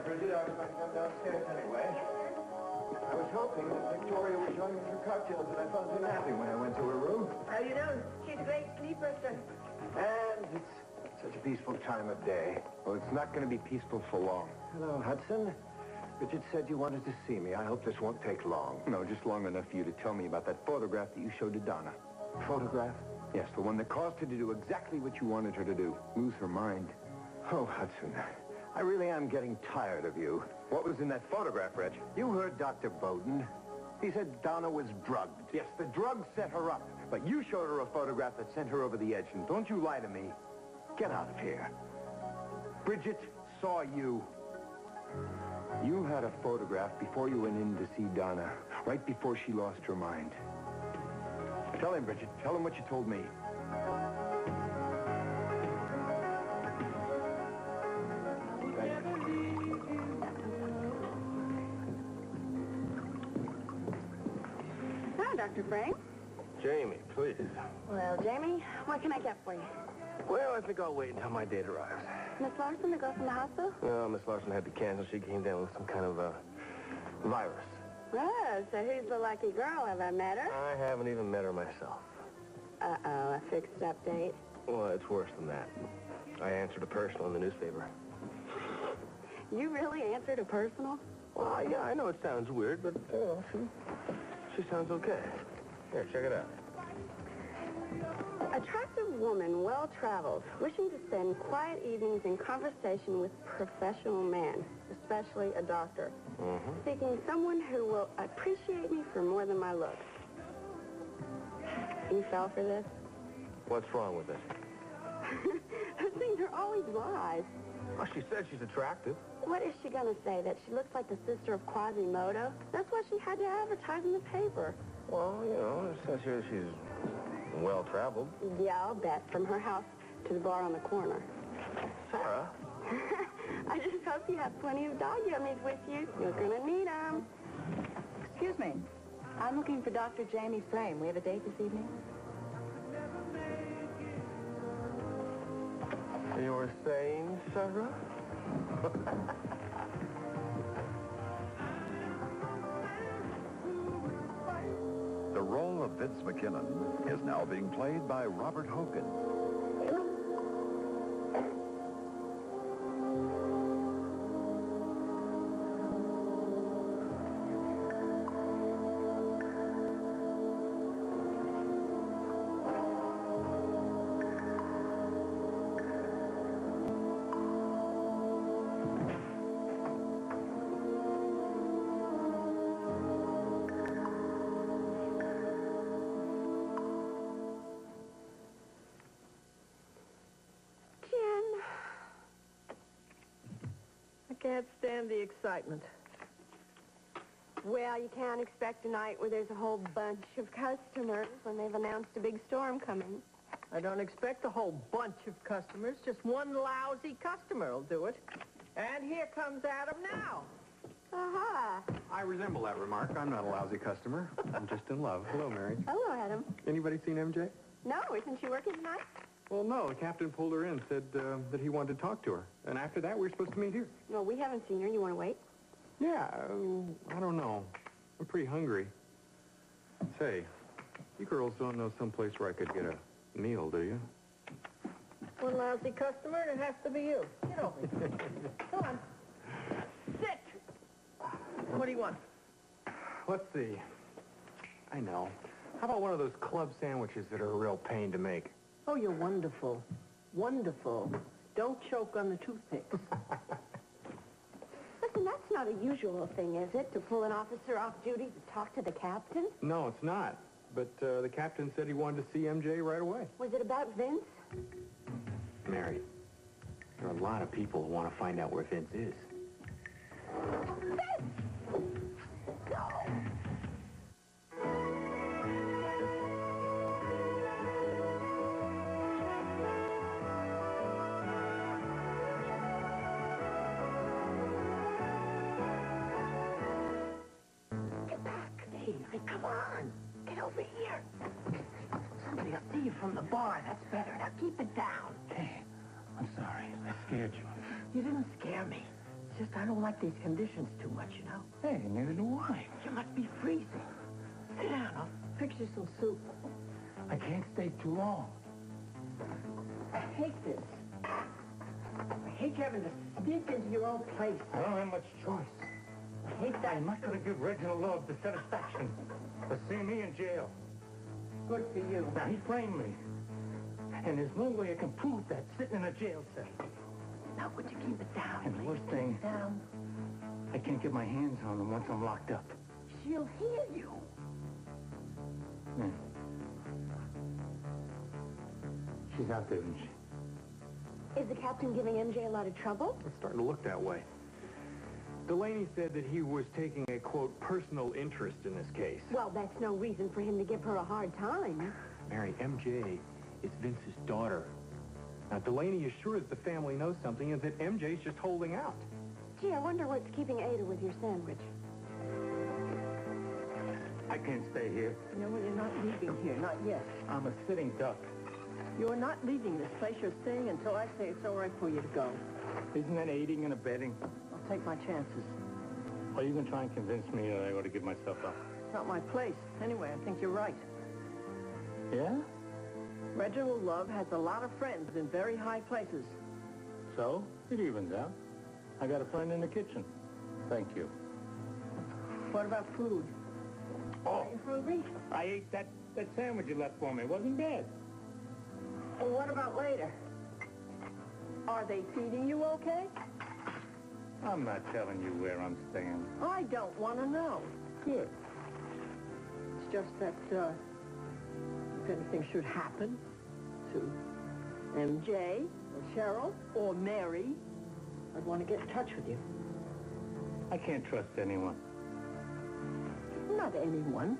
Bridget. I was going to come downstairs anyway. I was hoping that Victoria would join me for cocktails, but I found her napping when I went to her room. How you doing? She's a great sleeper, sir. And it's such a peaceful time of day. Well, it's not going to be peaceful for long. Hello, Hudson. Bridget said you wanted to see me. I hope this won't take long. No, just long enough for you to tell me about that photograph that you showed to Donna. Photograph? Yes, the one that caused her to do exactly what you wanted her to do. Lose her mind. Oh, Hudson, I really am getting tired of you. What was in that photograph, Reg? You heard Dr. Bowden. He said Donna was drugged. Yes, the drug set her up. But you showed her a photograph that sent her over the edge. And don't you lie to me. Get out of here. Bridget saw you. You had a photograph before you went in to see Donna, right before she lost her mind. Tell him, Bridget. Tell him what you told me. Hi, Dr. Frank. Jamie, please. Well, Jamie, what can I get for you? Well, I think I'll wait until my date arrives. Miss Larson, the girl from the hospital? No, Miss Larson had to cancel. She came down with some kind of virus. Oh, so who's the lucky girl? Have I met her? I haven't even met her myself. Uh-oh, a fixed-up date. Well, it's worse than that. I answered a personal in the newspaper. You really answered a personal? Well, yeah, I know it sounds weird, but, she sounds okay. Here, check it out. Attractive woman, well-traveled, wishing to spend quiet evenings in conversation with professional man, especially a doctor. Seeking someone who will appreciate me for more than my looks. You fell for this? What's wrong with it? Those things are always lies. Oh, she said she's attractive. What is she going to say, that she looks like the sister of Quasimodo? That's why she had to advertise in the paper. Well, you know, it says here she's well-traveled. Yeah, I'll bet. From her house to the bar on the corner. Sarah? I just hope you have plenty of dog yummies with you. You're going to need them. Excuse me. I'm looking for Dr. Jamie Frame. We have a date this evening? You were saying, Sarah? The role of Vince McKinnon is now being played by Robert Hogan. Can't stand the excitement. Well, you can't expect a night where there's a whole bunch of customers when they've announced a big storm coming. I don't expect a whole bunch of customers. Just one lousy customer will do it. And here comes Adam now. Aha. I resemble that remark. I'm not a lousy customer. I'm just in love. Hello, Mary. Hello, Adam. Anybody seen MJ? No, isn't she working tonight? Well, no. The captain pulled her in, said that he wanted to talk to her. And after that, we were supposed to meet here. Well, we haven't seen her. You want to wait? Yeah, I don't know. I'm pretty hungry. Say, you girls don't know someplace where I could get a meal, do you? One lousy customer, and it has to be you. Get over here. Come on. Sit. What do you want? Let's see. I know. How about one of those club sandwiches that are a real pain to make? Oh, you're wonderful. Wonderful. Don't choke on the toothpicks. Listen, that's not a usual thing, is it? To pull an officer off duty to talk to the captain? No, it's not. But the captain said he wanted to see MJ right away. Was it about Vince? Mary, there are a lot of people who want to find out where Vince is. Vince! No! Hey, come on. Get over here. Somebody will see you from the bar. That's better. Now keep it down. Hey, I'm sorry. I scared you. You didn't scare me. I don't like these conditions too much, you know. Hey, neither do I. You must be freezing. Sit down. I'll fix you some soup. I can't stay too long. I hate this. I hate you having to sneak into your own place. I don't have much choice. I hate that. I'm not going to give Reginald Love the satisfaction of seeing me in jail. Good for you. Now, he framed me. And there's no way I can prove that sitting in a jail cell. Now, would you keep it down? And the worst thing, Down. I can't get my hands on him once I'm locked up. She'll hear you. Hmm. She's out there, isn't she? Is the captain giving MJ a lot of trouble? It's starting to look that way. Delaney said that he was taking a, quote, personal interest in this case. Well, that's no reason for him to give her a hard time. Mary, MJ is Vince's daughter. Now, Delaney assures the family knows something and that MJ's just holding out. Gee, I wonder what's keeping Ada with your sandwich. I can't stay here. You know, well, you're not leaving here. Not yet. I'm a sitting duck. You're not leaving this place. You're staying until I say it's all right for you to go. Isn't that aiding and abetting? I'll take my chances. Or you can try and convince me that I ought to give myself up. It's not my place. Anyway, I think you're right. Yeah? Reginald Love has a lot of friends in very high places. So, it evens out. I got a friend in the kitchen. Thank you. What about food? Oh, Are you hungry? I ate that sandwich you left for me. It wasn't bad. Well, what about later? Are they feeding you okay? I'm not telling you where I'm staying. I don't want to know. Good. It's just that, if anything should happen to MJ or Cheryl or Mary, I'd want to get in touch with you. I can't trust anyone. Not anyone.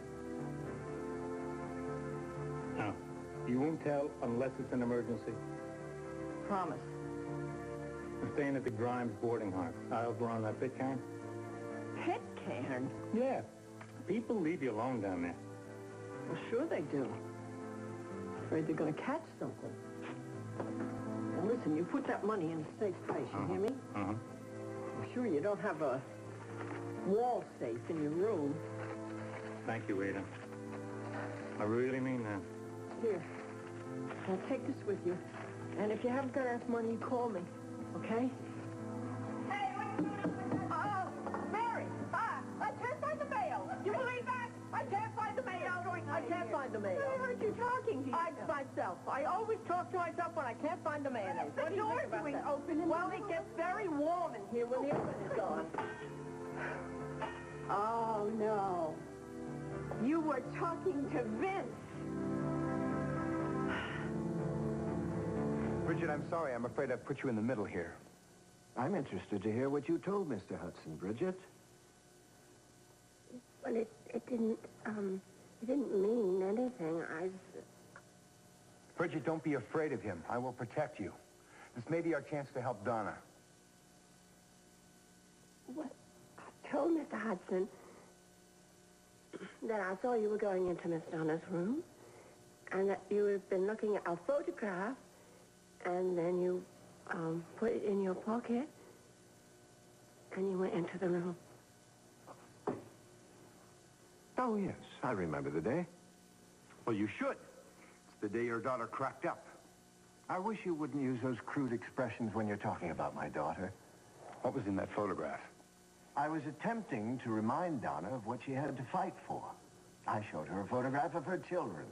No. You won't tell unless it's an emergency. Promise. I'm staying at the Grimes boarding house. Over on that Pitcairn. Pitcairn? Yeah. People leave you alone down there. Well, sure they do. Afraid they're going to catch something. Now, listen, you put that money in a safe place, you hear me? Uh-huh. I'm sure you don't have a wall safe in your room. Thank you, Ada. I really mean that. Here. Now, take this with you. And if you haven't got enough money, call me. Okay? Hey, what's going on? Oh, Mary! I can't find the mail. You believe that? I can't find the mail. I can't find the mail. Why aren't you talking to yourself? Myself. I always talk to myself when I can't find the mayonnaise. The What do you door's think about doing that? open in Well, the it gets very warm in here when the oven is gone. Oh, no. You were talking to Vince. Bridget, I'm sorry. I'm afraid I've put you in the middle here. I'm interested to hear what you told Mr. Hudson, Bridget. Well, it didn't mean anything. Bridget, don't be afraid of him. I will protect you. This may be our chance to help Donna. Well, I told Mr. Hudson that I saw you were going into Miss Donna's room and that you had been looking at a photograph and then you put it in your pocket and you went into the room. Oh, yes. I remember the day. Well, you should. It's the day your daughter cracked up. I wish you wouldn't use those crude expressions when you're talking about my daughter. What was in that photograph? I was attempting to remind Donna of what she had to fight for. I showed her a photograph of her children.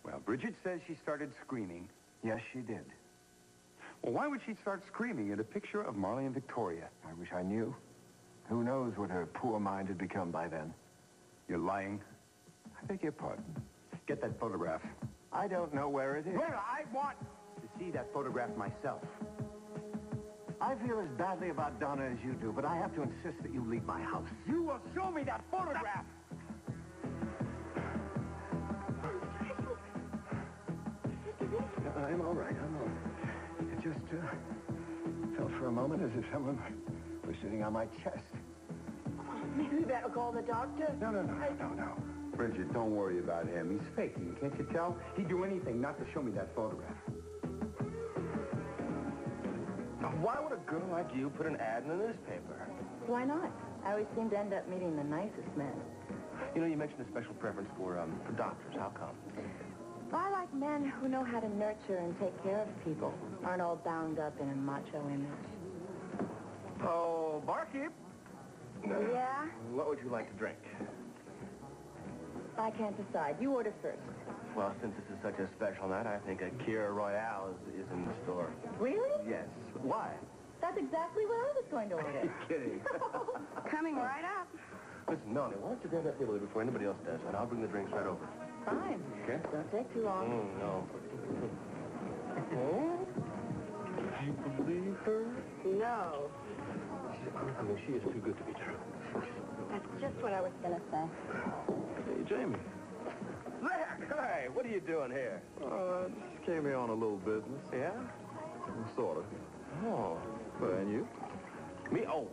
Well, Bridget says she started screaming. Yes, she did. Well, why would she start screaming at a picture of Marley and Victoria? I wish I knew. Who knows what her poor mind had become by then. You're lying. I beg your pardon. Get that photograph. I don't know where it is. Well, I want to see that photograph myself. I feel as badly about Donna as you do, but I have to insist that you leave my house. You will show me that photograph! I'm all right. I'm all right. It just felt for a moment as if someone was sitting on my chest. Maybe we better call the doctor. No. Bridget, don't worry about him. He's faking. Can't you tell? He'd do anything not to show me that photograph. Oh, Why would a girl like you put an ad in the newspaper? Why not? I always seem to end up meeting the nicest men. You know, you mentioned a special preference for doctors. How come? I like men who know how to nurture and take care of people, aren't all bound up in a macho image. Oh, barkeep. Yeah? What would you like to drink? I can't decide. You order first. Well, since this is such a special night, I think a Kira Royale is in the store. Really? Yes. Why? That's exactly what I was going to order. Kidding. Coming right up. Listen, Melanie, why don't you grab that table there before anybody else does, and I'll bring the drinks right over. Fine. Okay? Don't take too long. No. Oh? You believe her? No. I mean, she is too good to be true. That's just what I was going to say. Hey, Jamie. Zach, hi. What are you doing here? Just came here on a little business. Yeah? Sort of. Oh. Well, and you? Me? Oh,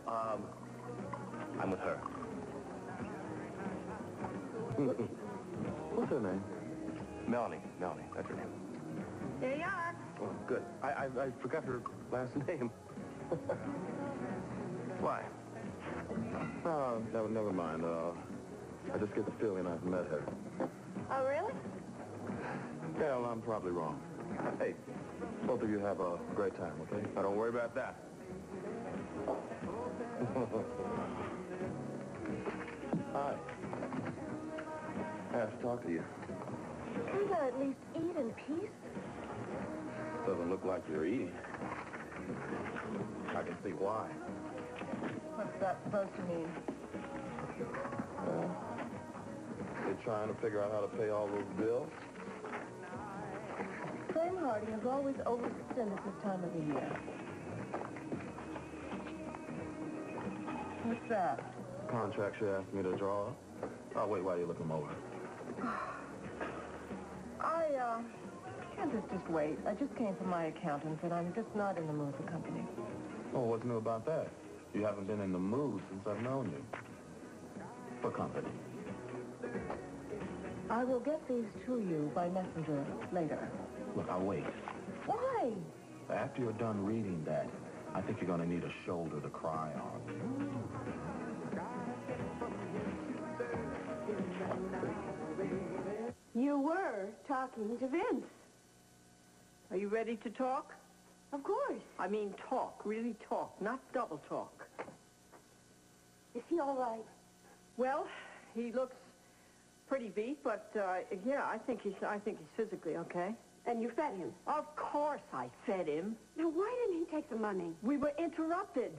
I'm with her. What's her name? Melanie, that's her name. Here you are. Oh, good. I forgot her last name. Why? Oh, never mind. I just get the feeling I've met her. Oh, really? Well, I'm probably wrong. Hey, both of you have a great time, okay? Now, don't worry about that. Hi. I have to talk to you. You gotta at least eat in peace. Doesn't look like you're eating. I can see why. What's that supposed to mean? You're trying to figure out how to pay all those bills? Frame Harding is always overspent at this time of the year. What's that? Contract she asked me to draw up. I'll wait while you look them over. Can't this just wait? I just came from my accountants, and I'm just not in the mood for company. Oh, what's new about that? You haven't been in the mood since I've known you. For company. I will get these to you by messenger later. Look, I'll wait. Why? After you're done reading that, I think you're going to need a shoulder to cry on. You were talking to Vince. Are you ready to talk? Of course. I mean talk, really talk, not double talk. Is he all right? Well, he looks pretty beat, but yeah, I think he's physically okay. And you fed him? Of course I fed him. Now, why didn't he take the money? We were interrupted.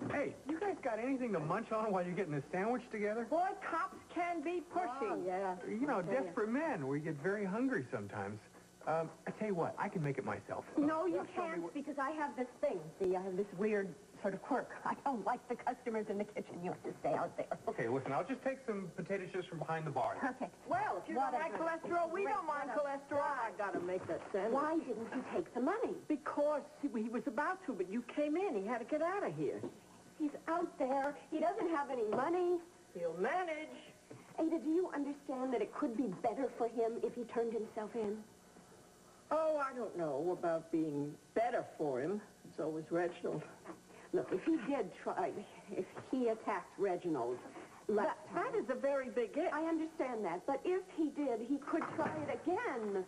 Hey, you guys got anything to munch on while you're getting a sandwich together? Boy, cops can be pushy. Oh, yeah. You know, desperate men, we get very hungry sometimes. I tell you what, I can make it myself. No, you can't, because I have this thing. See, I have this weird sort of quirk. I don't like the customers in the kitchen. You have to stay out there. Okay, listen, I'll just take some potato chips from behind the bar. Perfect. Well, if you don't like cholesterol, we don't mind cholesterol. I gotta make that sandwich. Why didn't he take the money? Because he was about to, but you came in. He had to get out of here. He's out there. He doesn't have any money. He'll manage. Ada, do you understand that it could be better for him if he turned himself in? Oh, I don't know about being better for him. So was Reginald. Look, if he did try, if he attacked Reginald last time... That is a very big if. I understand that, but if he did, he could try it again.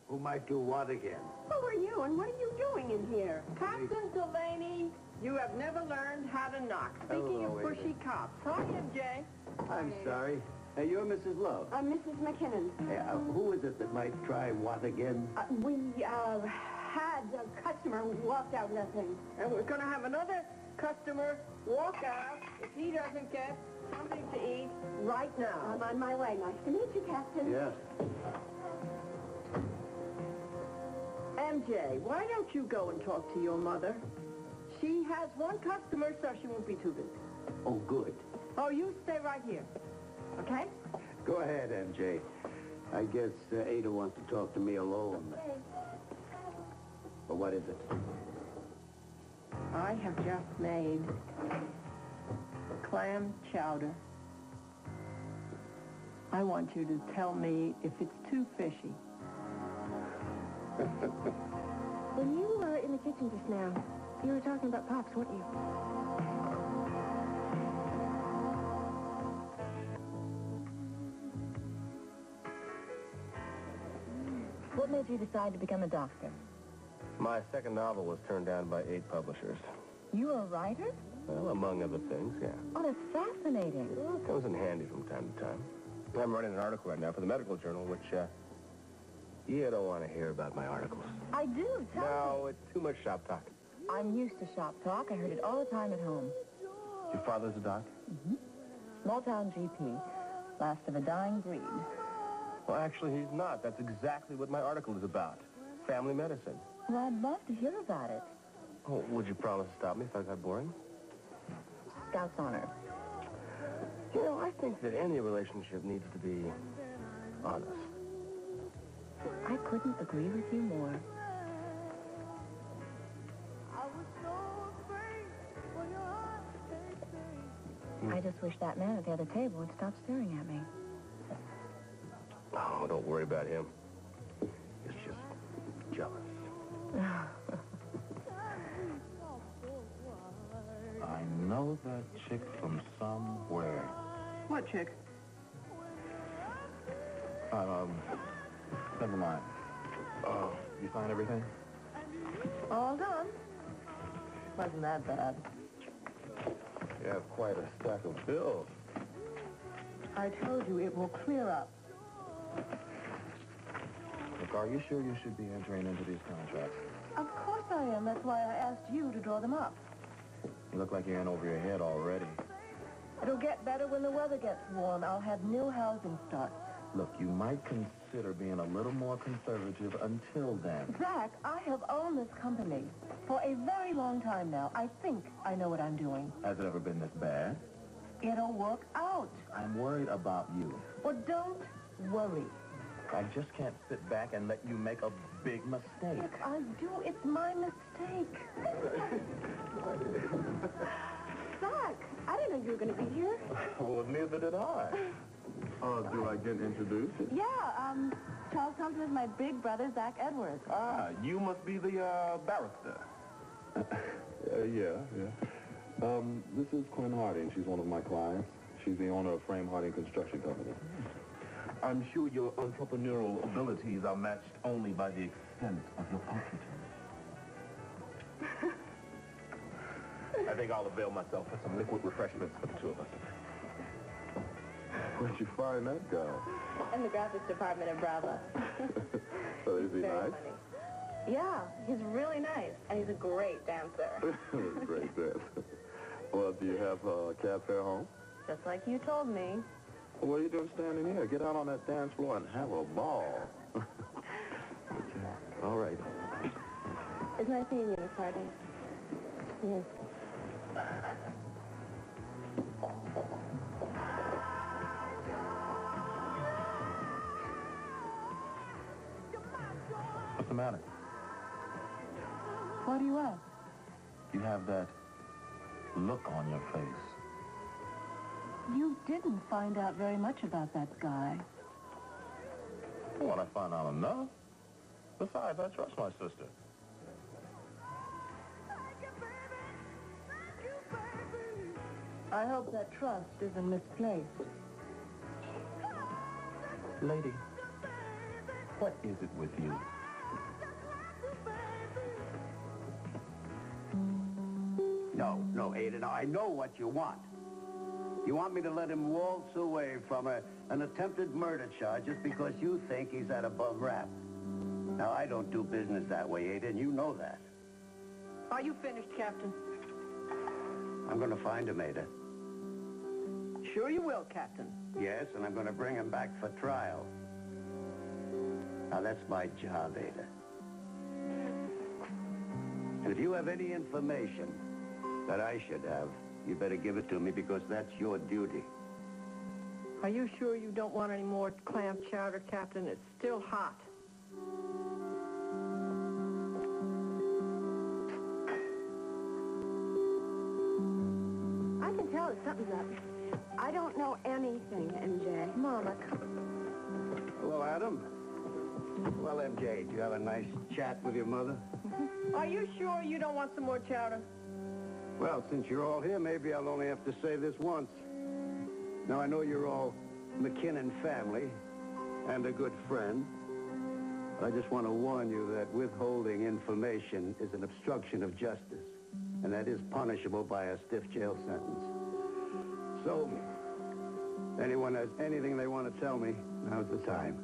Who might do what again? Who are you, and what are you doing in here? Captain Delaney, you have never learned how to knock. Speaking of pushy cops. Hi, MJ. I'm sorry. Hey, you're Mrs. Love. Mrs. McKinnon. Who is it that might try what again? We had a customer who walked out nothing. And we're going to have another customer walk out if he doesn't get something to eat right now. I'm on my way. Nice to meet you, Captain. Yes. MJ, why don't you go and talk to your mother? She has one customer, so she won't be too busy. Oh, good. Oh, you stay right here. Okay? Go ahead, MJ. I guess Ada wants to talk to me alone. But what is it? I have just made clam chowder. I want you to tell me if it's too fishy. When you were in the kitchen just now, you were talking about Pops, weren't you? What made you decide to become a doctor? My second novel was turned down by 8 publishers. You a writer? Well, among other things, yeah. Oh, that's fascinating. Well, it comes in handy from time to time. I'm writing an article right now for the medical journal, which, you don't want to hear about my articles. I do, tell me. No, it's too much shop talk. I'm used to shop talk. I heard it all the time at home. Your father's a doc? Small-town GP. Last of a dying breed. Well, actually, he's not. That's exactly what my article is about. Family medicine. Well, I'd love to hear about it. Oh, would you promise to stop me if I got boring? Scout's honor. You know, I think that any relationship needs to be honest. I couldn't agree with you more. I just wish that man at the other table would stop staring at me. Oh, don't worry about him. He's just jealous. I know that chick from somewhere. What chick? Never mind. You find everything? All done. Wasn't that bad. You have quite a stack of bills. I told you it will clear up. Look, are you sure you should be entering into these contracts? Of course I am. That's why I asked you to draw them up. You look like you're in over your head already. It'll get better when the weather gets warm. I'll have new housing starts. Look, you might consider being a little more conservative until then. Zach, I have owned this company for a very long time now. I think I know what I'm doing. Has it ever been this bad? It'll work out. I'm worried about you. Well, don't worry. I just can't sit back and let you make a big mistake. If I do, it's my mistake. Zach, I didn't know you were going to be here. Well, neither did I. Do I get introduced? Yeah, Charles Thompson is my big brother, Zach Edwards. Ah, you must be the, barrister. Yeah. This is Quinn Harding. She's one of my clients. She's the owner of Frame Harding Construction Company. I'm sure your entrepreneurial abilities are matched only by the extent of your pocket. I think I'll avail myself of some liquid refreshments for the two of us. Where'd you find that guy? In the graphics department at Bravo. So is he Very nice? funny. Yeah, he's really nice, and he's a great dancer. Great, then. Well, do you have a cab fare home? Just like you told me. What are you doing standing here? Get out on that dance floor and have a ball. All right. It's nice meeting you, Miss Harding. Yes. What's the matter? What do you ask? You have that look on your face. You didn't find out very much about that guy. Well, I found out enough. Besides, I trust my sister. I hope that trust isn't misplaced. Lady, what is it with you? No, Ada, now I know what you want. You want me to let him waltz away from an attempted murder charge just because you think he's at above rap. Now, I don't do business that way, Ada, and you know that. Are you finished, Captain? I'm going to find him, Ada. Sure you will, Captain. Yes, and I'm going to bring him back for trial. Now, that's my job, Ada. And if you have any information that I should have, you better give it to me because that's your duty. Are you sure you don't want any more clam chowder, Captain? It's still hot. I can tell that something's up. I don't know anything, MJ. Mama, come. Hello, Adam. Well, MJ, do you have a nice chat with your mother? Are you sure you don't want some more chowder? Well, since you're all here, maybe I'll only have to say this once. Now, I know you're all McKinnon family and a good friend. But I just want to warn you that withholding information is an obstruction of justice, and that is punishable by a stiff jail sentence. So, if anyone has anything they want to tell me, now's the time.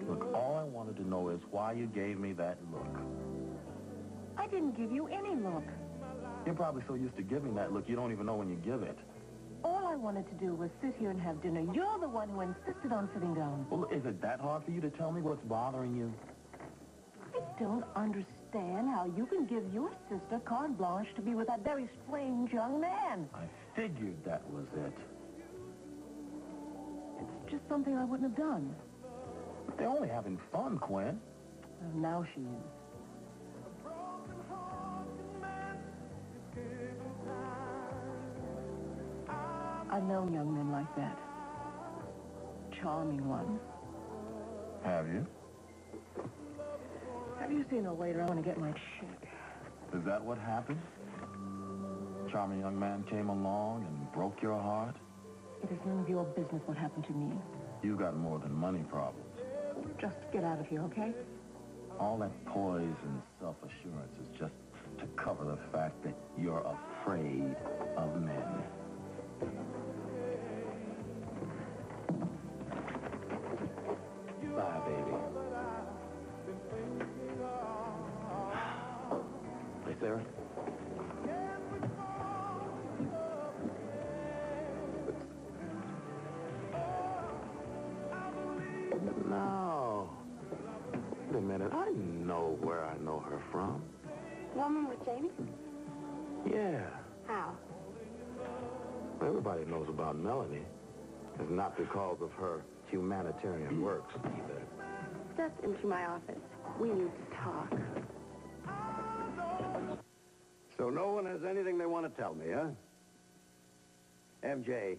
Look, all I wanted to know is why you gave me that look. I didn't give you any look. You're probably so used to giving that look, you don't even know when you give it. All I wanted to do was sit here and have dinner. You're the one who insisted on sitting down. Well, is it that hard for you to tell me what's bothering you? I don't understand how you can give your sister carte blanche to be with that very strange young man. I figured that was it. It's just something I wouldn't have done. But they're only having fun, Quinn. Well, now she is. I've known young men like that. Charming ones. Have you? Have you seen a waiter? I want to get my check. Is that what happened? Charming young man came along and broke your heart? It is none of your business what happened to me. You got more than money problems. Just get out of here, okay? All that poise and self-assurance is just to cover the fact that you're afraid of men. Bye, baby. Hey, Sarah? No. Wait a minute. I know where I know her from. Woman with Jamie? Yeah. How? Everybody knows about Melanie. It's not because of her humanitarian works, either. Step into my office. We need to talk. So no one has anything they want to tell me, huh? MJ,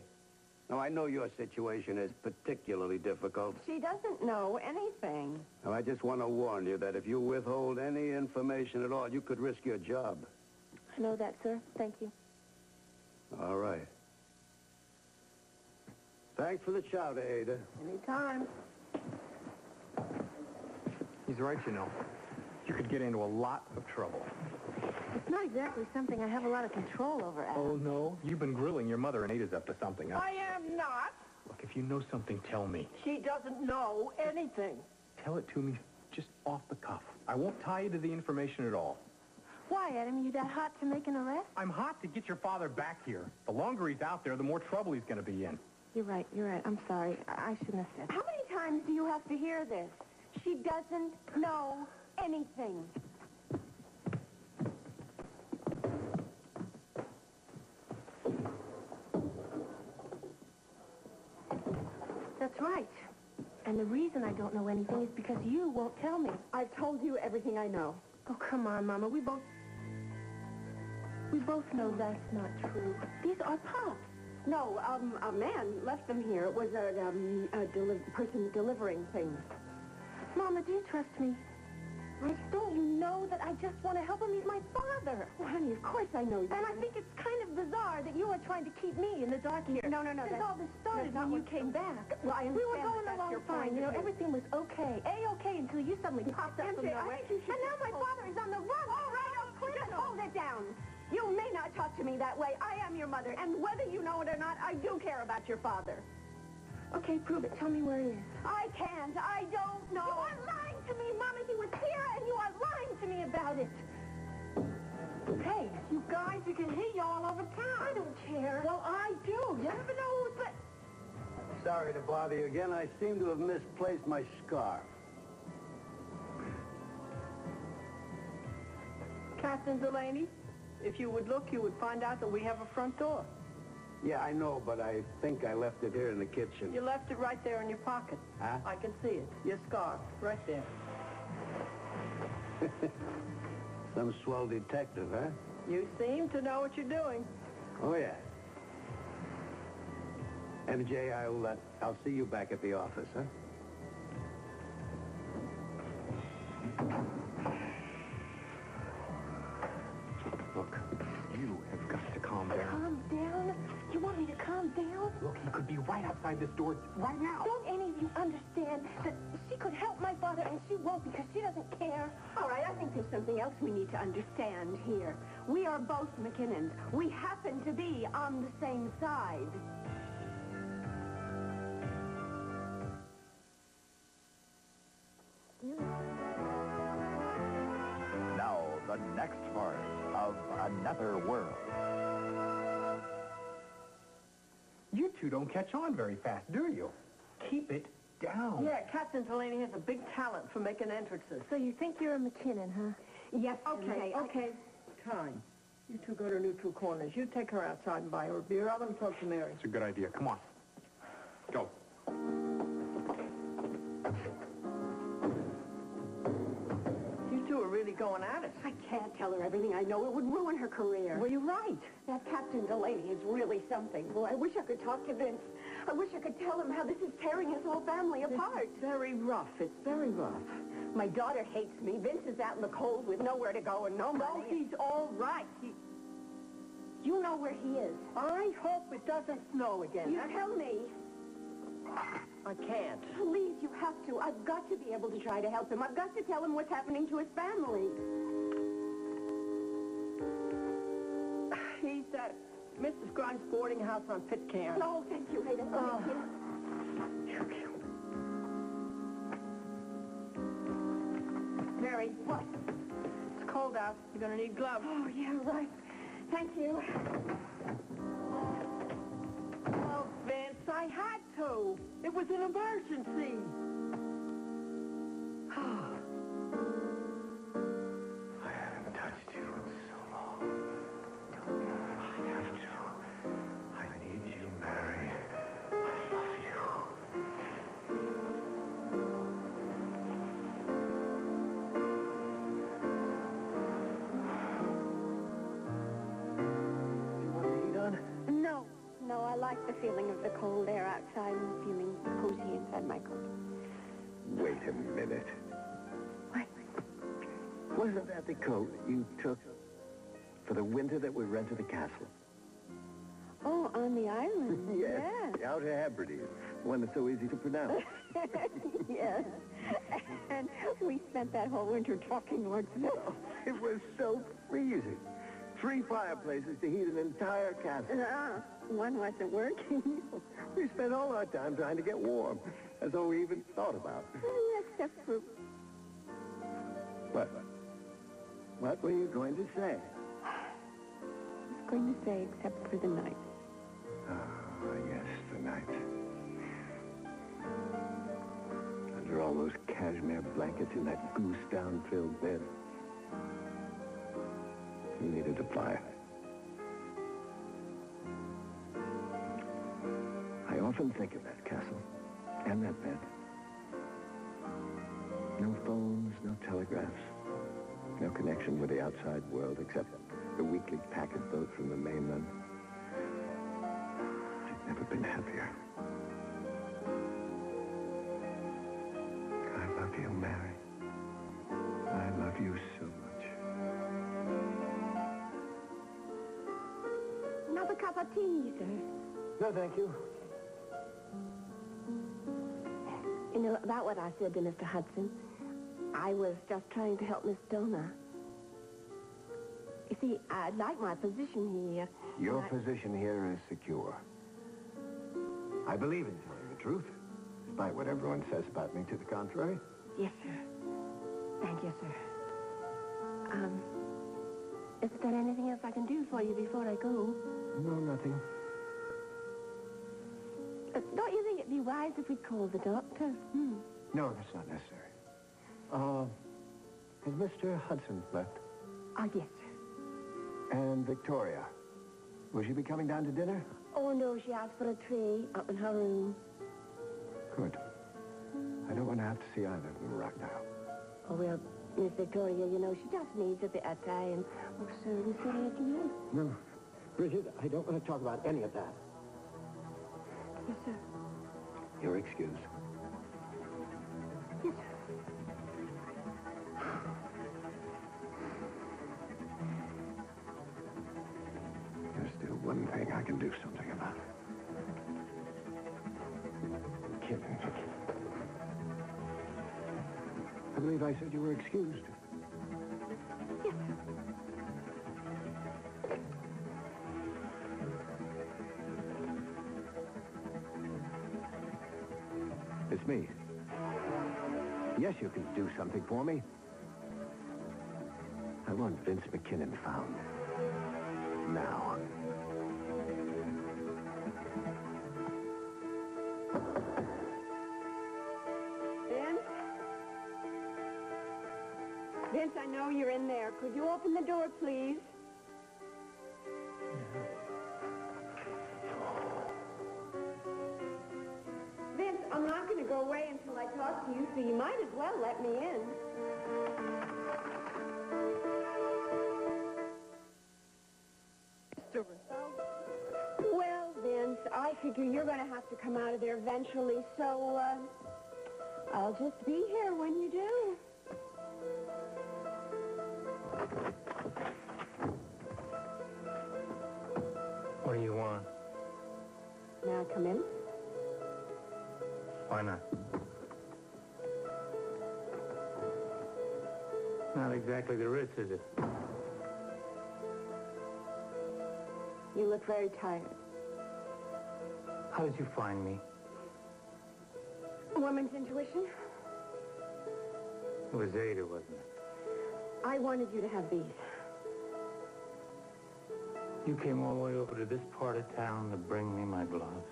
now I know your situation is particularly difficult. She doesn't know anything. Now I just want to warn you that if you withhold any information at all, you could risk your job. I know that, sir. Thank you. All right. Thanks for the chowder, Ada. Anytime. He's right, you know. You could get into a lot of trouble. It's not exactly something I have a lot of control over, Adam. Oh, no? You've been grilling your mother, and Ada's up to something. I am not. Look, if you know something, tell me. She doesn't know anything. Tell it to me just off the cuff. I won't tie you to the information at all. Why, Adam? You that hot to make an arrest? I'm hot to get your father back here. The longer he's out there, the more trouble he's going to be in. You're right. I'm sorry. I shouldn't have said that. How many times do you have to hear this? She doesn't know anything. That's right. And the reason I don't know anything is because you won't tell me. I've told you everything I know. Oh, come on, Mama. We both know that's not true. These are Pops. No, a man left them here. It was a person delivering things. Mama, do you trust me? Don't you know that I just want to help him? He's my father. Well, honey, of course I know you. And I think it's kind of bizarre that you are trying to keep me in the dark here. No. Since all this started when you came back. Well, I understand. We were going that's along your fine. point You know, of view. everything was okay. A-okay until you suddenly popped up from MJ, nowhere. I think you should And now my father is on the run. All right, just hold it down. You may not talk to me that way. I am your mother, and whether you know it or not, I do care about your father. Okay, prove it. Tell me where he is. I can't. I don't know. You are lying to me, Mama. He was here, and you are lying to me about it. Hey, you guys, you can hear you all over town. I don't care. Well, I do. You never know who's but... Sorry to bother you again. I seem to have misplaced my scarf. Captain Delaney, if you would look, you would find out that we have a front door. Yeah, I know, but I think I left it here in the kitchen. You left it right there in your pocket. Huh? I can see it. Your scarf, right there. Some swell detective, huh? You seem to know what you're doing. Oh, yeah. MJ, I'll see you back at the office, huh? Look, you have got to calm down. Calm down? You want me to calm down? Look, he could be right outside this door right now. Don't any of you understand that she could help my father and she won't because she doesn't care? All right, I think there's something else we need to understand here. We are both McKinnons. We happen to be on the same side. Now, the next part of Another World. You two don't catch on very fast, do you? Keep it down. Yeah, Captain Delaney has a big talent for making entrances. So you think you're a McKinnon, huh? Yes, Okay, MJ, okay. Time. You two go to neutral corners. You take her outside and buy her a beer. I'll then talk to Mary. It's a good idea. Come on. Go. You two are really going at it. I can't tell her everything I know. It would ruin her career. Well, you're right. That Captain Delaney is really something. Boy, I wish I could talk to Vince. I wish I could tell him how this is tearing his whole family apart. It's very rough. It's very rough. My daughter hates me. Vince is out in the cold with nowhere to go and no money. No, he's all right. You know where he is. I hope it doesn't snow again. You tell me. I can't. Please, you have to. I've got to be able to try to help him. I've got to tell him what's happening to his family. He's at Mrs. Grimes' boarding house on Pitcairn. No, thank you, Ada. Mary, What? it's cold out. You're going to need gloves. Oh, yeah, right. Thank you. Oh, Vince, I had to. It was an emergency. I haven't touched you in so long. I have to. I need you, Mary. I love you. You want the heat on? No, I like the feeling of the cold air outside and feeling cozy inside my coat. Wait a minute. What? Wasn't that the coat you took for the winter that we rented the castle? Oh, on the island? Yes. Out at Hebrides. The one that's so easy to pronounce. Yes. And we spent that whole winter talking Lord Snow. It was so freezing. 3 fireplaces to heat an entire castle. One wasn't working. We spent all our time trying to get warm, as though we even thought about it. Except for... What were you going to say? I was going to say, except for the night. Ah, yes, the night. Under all those cashmere blankets in that goose-down-filled bed. You needed a fire. I often think of that castle and that bed. No phones, no telegraphs, no connection with the outside world except the weekly packet boat from the mainland. I've never been happier. I love you, Mary. I love you so much. Another cup of tea, sir. No, thank you. You know, about what I said to Mr. Hudson, I was just trying to help Miss Donna. You see, I like my position here. Your position here is secure. I believe in telling the truth, despite what everyone says about me to the contrary. Yes, sir. Thank you, sir. Is there anything else I can do for you before I go? No, nothing. Don't you think it'd be wise if we called the doctor? No, that's not necessary. Has Mr. Hudson left? Oh, yes, sir. And Victoria? Will she be coming down to dinner? Oh, no, she asked for a tray up in her room. Good. I don't want to have to see either of them right now. Oh, well, Miss Victoria, you know, she just needs a bit of time. Oh, sir, Miss Afternoon. No, Bridget, I don't want to talk about any of that. Yes, sir. You're excused. Yes, sir. There's still one thing I can do something about. Kidding. I believe I said you were excused. Yes, sir. It's me. Yes, you can do something for me. I want Vince McKinnon found. Now. Vince? Vince, I know you're in there. Could you open the door, please? Vince, I'm not going to go away until I talk to you, so you might as well let me in. Well, Vince, I figure you're going to have to come out of there eventually, so, I'll just be here when you do. What do you want? May I come in? Why not? Not exactly the Ritz, is it? You look very tired. How did you find me? A woman's intuition? It was Ada, wasn't it? I wanted you to have these. You came all the way over to this part of town to bring me my gloves.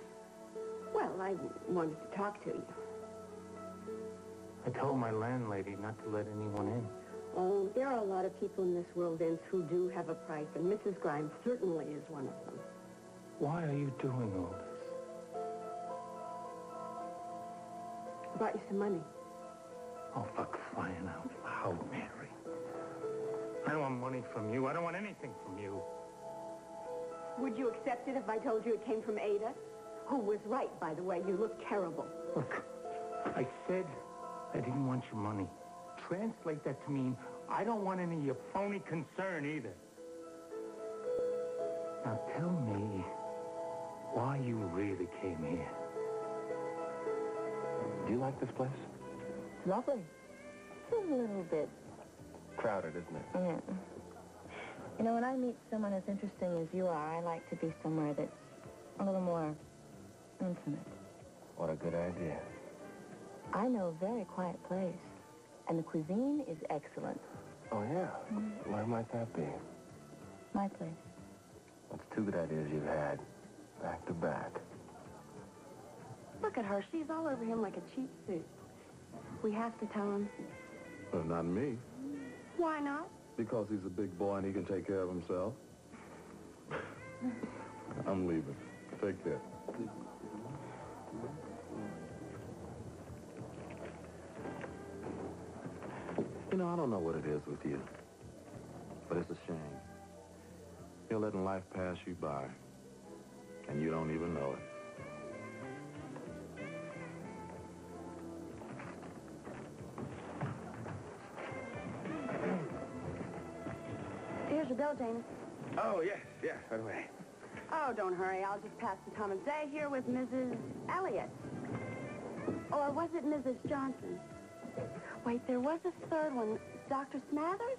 Well, I wanted to talk to you. I told my landlady not to let anyone in. Oh, there are a lot of people in this world, Vince, who do have a price, and Mrs. Grimes certainly is one of them. Why are you doing all this? I brought you some money. Oh, for crying out loud, Mary. I don't want money from you. I don't want anything from you. Would you accept it if I told you it came from Ada? Who was right, by the way. You look terrible. Look, I said I didn't want your money. Translate that to mean I don't want any of your phony concern either. Now tell me why you really came here. Do you like this place? Lovely. It's a little bit. Crowded, isn't it? Yeah. You know, when I meet someone as interesting as you are, I like to be somewhere that's a little more intimate. What a good idea. I know a very quiet place, and the cuisine is excellent. Oh, yeah? Where might that be? My place. That's two good ideas you've had, back to back. Look at her. She's all over him like a cheap suit. We have to tell him. Well, not me, Why not? because he's a big boy and he can take care of himself. I'm leaving. Take care. You know, I don't know what it is with you, but it's a shame. You're letting life pass you by, and you don't even know it. Here's your bill, James. Oh, yes, right away. Oh, don't hurry. I'll just pass the time of day here with Mrs. Elliott. Or was it Mrs. Johnson? Wait, there was a third one. Dr. Smathers?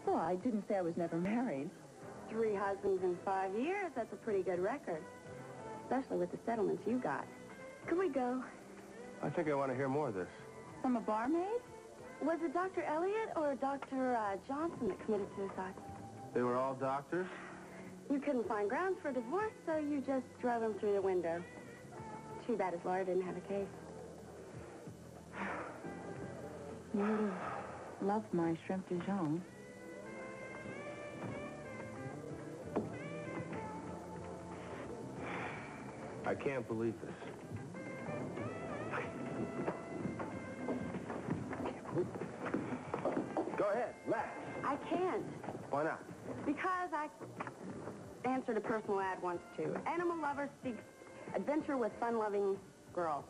Well, I didn't say I was never married. 3 husbands in 5 years. That's a pretty good record. Especially with the settlements you got. Could we go? I think I want to hear more of this. From a barmaid? Was it Dr. Elliott or Dr. Johnson that committed suicide? They were all doctors? You couldn't find grounds for divorce, so you just drove him through the window. Too bad his lawyer didn't have a case. You would have loved my shrimp Dijon. I can't believe this. ahead, laugh. I can't. Why not? Because I answered a personal ad once, too. Animal lover seeks adventure with fun-loving girl.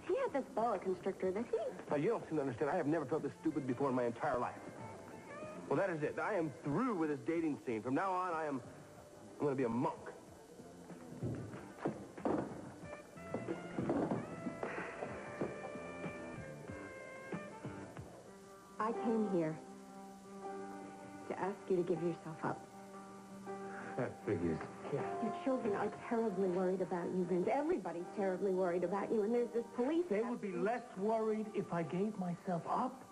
He had this boa constrictor that he... Now, you don't seem to understand. I have never felt this stupid before in my entire life. Well, that is it. I am through with this dating scene. From now on, I'm going to be a monk. I came here to ask you to give yourself up. That figures. Your children are terribly worried about you, Vince. Everybody's terribly worried about you, and there's this police... They would be less worried if I gave myself up.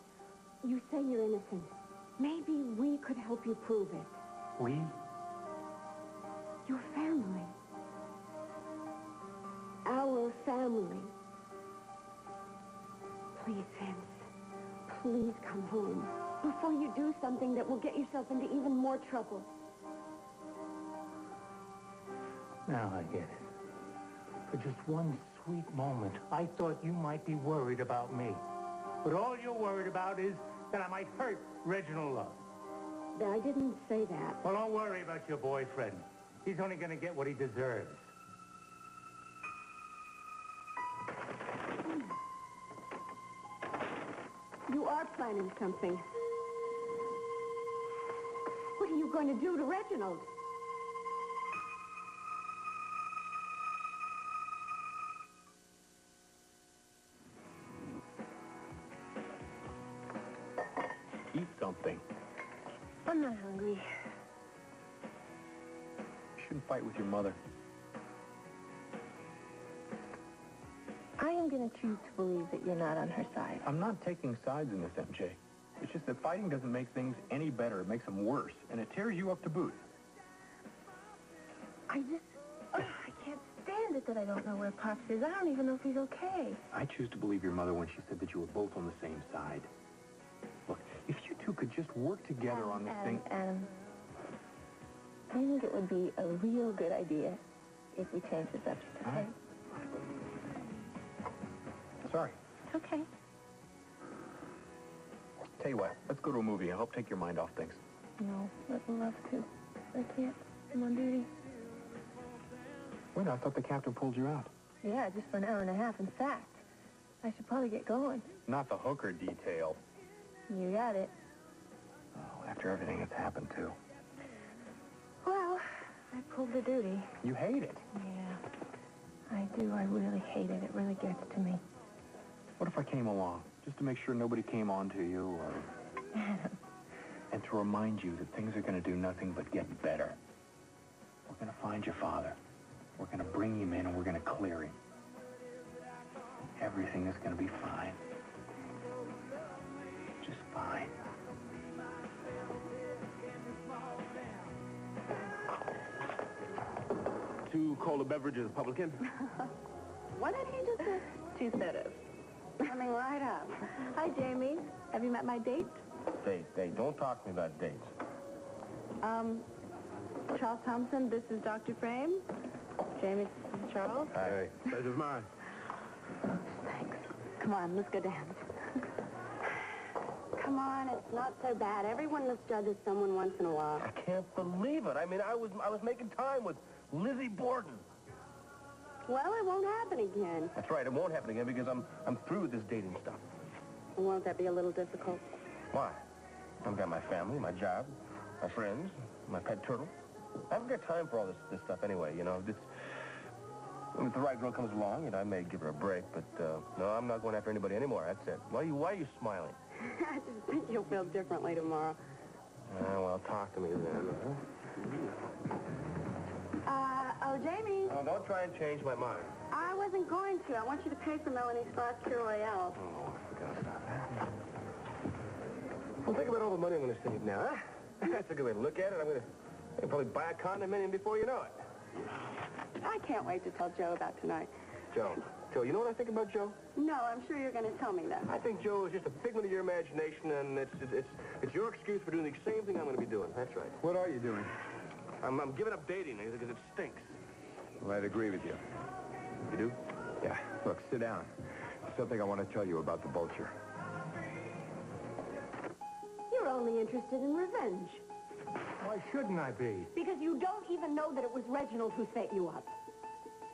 You say you're innocent. Maybe we could help you prove it. We? Your family. Our family. Please, Vince. Please come home before you do something that will get yourself into even more trouble. Now I get it. For just one sweet moment, I thought you might be worried about me. But all you're worried about is that I might hurt Reginald Love. I didn't say that. Well, don't worry about your boyfriend. He's only going to get what he deserves. You are planning something. What are you going to do to Reginald? Eat something. I'm not hungry. You shouldn't fight with your mother. I am going to choose to believe that you're not on her side. I'm not taking sides in this, MJ. It's just that fighting doesn't make things any better. It makes them worse, and it tears you up to boot. I can't stand it that I don't know where Pops is. I don't even know if he's okay. I choose to believe your mother when she said that you were both on the same side. Look, if you two could just work together on this thing... Adam, I think it would be a real good idea if we change the subject, okay? Sorry. Okay. Tell you what, let's go to a movie. I'll help take your mind off things. No, I'd love to. I can't. I'm on duty. Wait, I thought the captain pulled you out. Yeah, just for an hour and a half. In fact, I should probably get going. Not the hooker detail. You got it. Oh, after everything that's happened, too. Well, I pulled the duty. You hate it. Yeah, I do. I really hate it. It really gets to me. What if I came along, just to make sure nobody came on to you, or... Adam. And to remind you that things are going to do nothing but get better. We're going to find your father. We're going to bring him in, and we're going to clear him. Everything is going to be fine. Just fine. Two cola beverages, publican. Why don't he just have two sodas? Coming right up. Hi, Jamie. Have you met my date? Date. Don't talk to me about dates. Charles Thompson, this is Dr. Frame. Jamie, this is Charles. Hi. Pleasure's mine. Thanks. Come on, let's go dance. Come on, it's not so bad. Everyone misjudges someone once in a while. I can't believe it. I mean, I was making time with Lizzie Borden. Well, it won't happen again. That's right. It won't happen again because I'm through with this dating stuff. Won't that be a little difficult? Why? I've got my family, my job, my friends, my pet turtle. I haven't got time for all this stuff anyway, you know. If the right girl comes along, I may give her a break, but no, I'm not going after anybody anymore. That's it. Why are you smiling? I just think you'll feel differently tomorrow. Well, talk to me then. Oh, Jamie. Oh, don't try and change my mind. I wasn't going to. I want you to pay for Melanie's Glass Cure Royale. Oh, I forgot about that. Well, think about all the money I'm going to save now, huh? That's a good way to look at it. I'm going to probably buy a condominium before you know it. I can't wait to tell Joe about tonight. Joe, you know what I think about Joe? No, I'm sure you're going to tell me that. I think Joe is just a figment of your imagination, and it's your excuse for doing the same thing I'm going to be doing. That's right. What are you doing? I'm giving up dating because it stinks. Well, I'd agree with you. You do? Yeah. Look, sit down. There's something I want to tell you about the vulture. only interested in revenge. Why shouldn't I be? Because you don't even know that it was Reginald who set you up.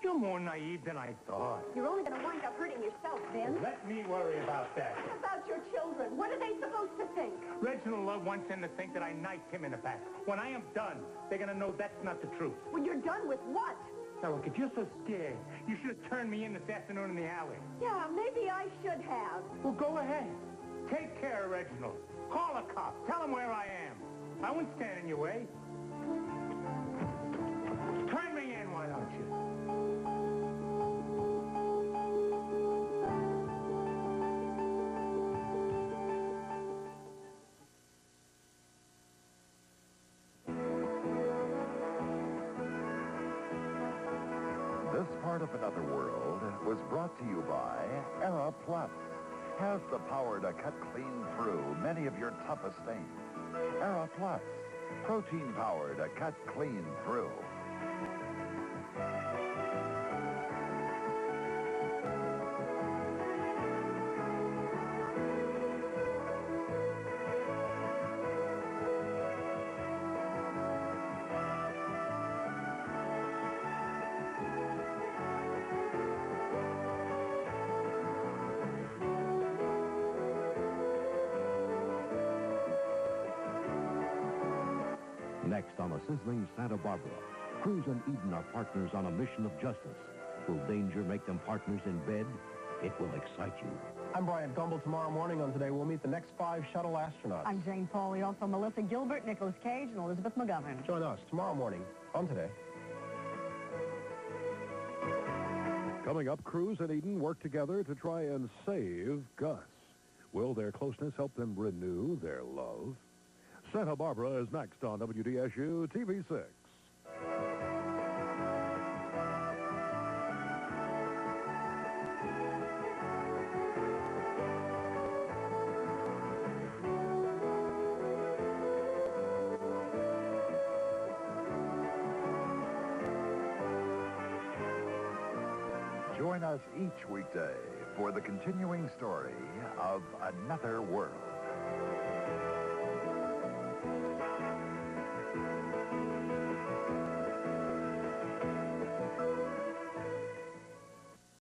You're more naive than I thought. You're only going to wind up hurting yourself, Ben. Let me worry about that. What about your children? What are they supposed to think? Reginald Love wants them to think that I knifed him in the back. When I am done, they're going to know that's not the truth. When you're done with what? Now, look, if you're so scared, you should have turned me in this afternoon in the alley. Yeah, maybe I should have. Well, go ahead. Take care of Reginald. Call a cop. Tell him where I am. I won't stand in your way. Turn me in, why don't you? This part of Another World was brought to you by Era Plus. Has the power to cut clean through many of your toughest stains. Era Plus. Protein power to cut clean through. Next on a sizzling Santa Barbara, Cruz and Eden are partners on a mission of justice. Will danger make them partners in bed? It will excite you. I'm Brian Gumble. Tomorrow morning on Today, we'll meet the next 5 shuttle astronauts. I'm Jane Pauley, also Melissa Gilbert, Nicolas Cage, and Elizabeth McGovern. Join us tomorrow morning on Today. Coming up, Cruz and Eden work together to try and save Gus. Will their closeness help them renew their love? Santa Barbara is next on WDSU TV6. Join us each weekday for the continuing story of Another World.